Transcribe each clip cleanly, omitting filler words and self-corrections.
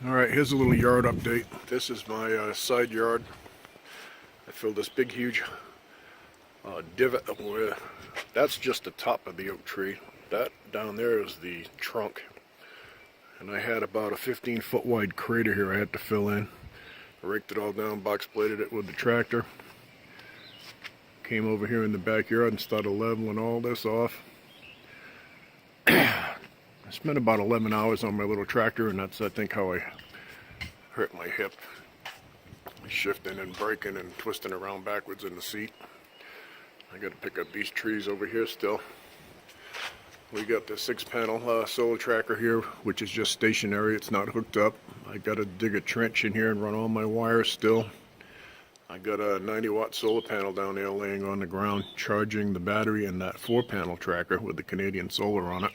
Alright, here's a little yard update. This is my side yard. I filled this big huge divot where that's just the top of the oak tree. That down there is the trunk. And I had about a 15-foot wide crater here I had to fill in. I raked it all down, box bladed it with the tractor. Came over here in the backyard and started leveling all this off. I spent about 11 hours on my little tractor, and that's I think how I hurt my hip. Shifting and braking and twisting around backwards in the seat. I got to pick up these trees over here still. We got the 6-panel solar tracker here, which is just stationary. It's not hooked up. I got to dig a trench in here and run all my wires still. I got a 90-watt solar panel down there laying on the ground, charging the battery in that 4-panel tracker with the Canadian Solar on it.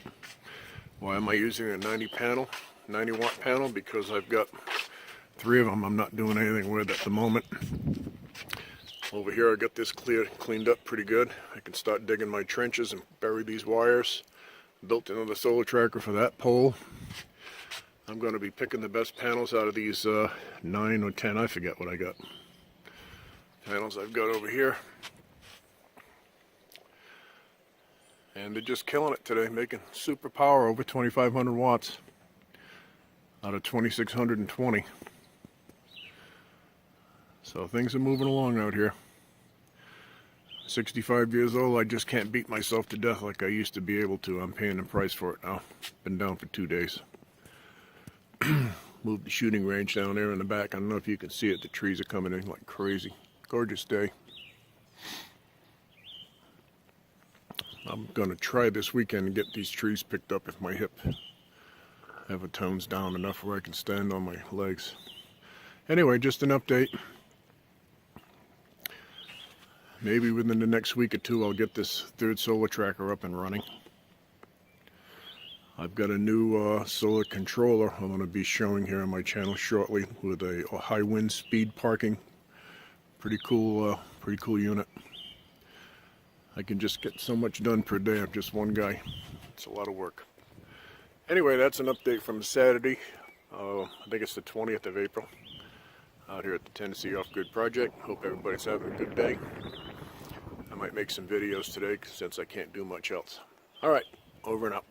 Why am I using a 90-watt panel? Because I've got 3 of them I'm not doing anything with at the moment. Over here I got this cleaned up pretty good. I can start digging my trenches and bury these wires. Built another solar tracker for that pole. I'm going to be picking the best panels out of these 9 or 10, I forget what I got. Panels I've got over here. And they're just killing it today, making super power over 2,500 watts out of 2,620. So things are moving along out here. 65 years old, I just can't beat myself to death like I used to be able to. I'm paying the price for it now. Been down for 2 days. Moved the shooting range down there in the back. I don't know if you can see it. The trees are coming in like crazy. Gorgeous day. I'm going to try this weekend and get these trees picked up if my hip ever tones down enough where I can stand on my legs. Anyway, just an update. Maybe within the next week or two I'll get this 3rd solar tracker up and running. I've got a new solar controller I'm going to be showing here on my channel shortly with a high wind speed parking. Pretty cool unit. I can just get so much done per day. I'm just one guy. It's a lot of work. Anyway, that's an update from Saturday. I think it's the 20th of April. Out here at the Tennessee Off-Grid Project. Hope everybody's having a good day. I might make some videos today since I can't do much else. Alright, over and out.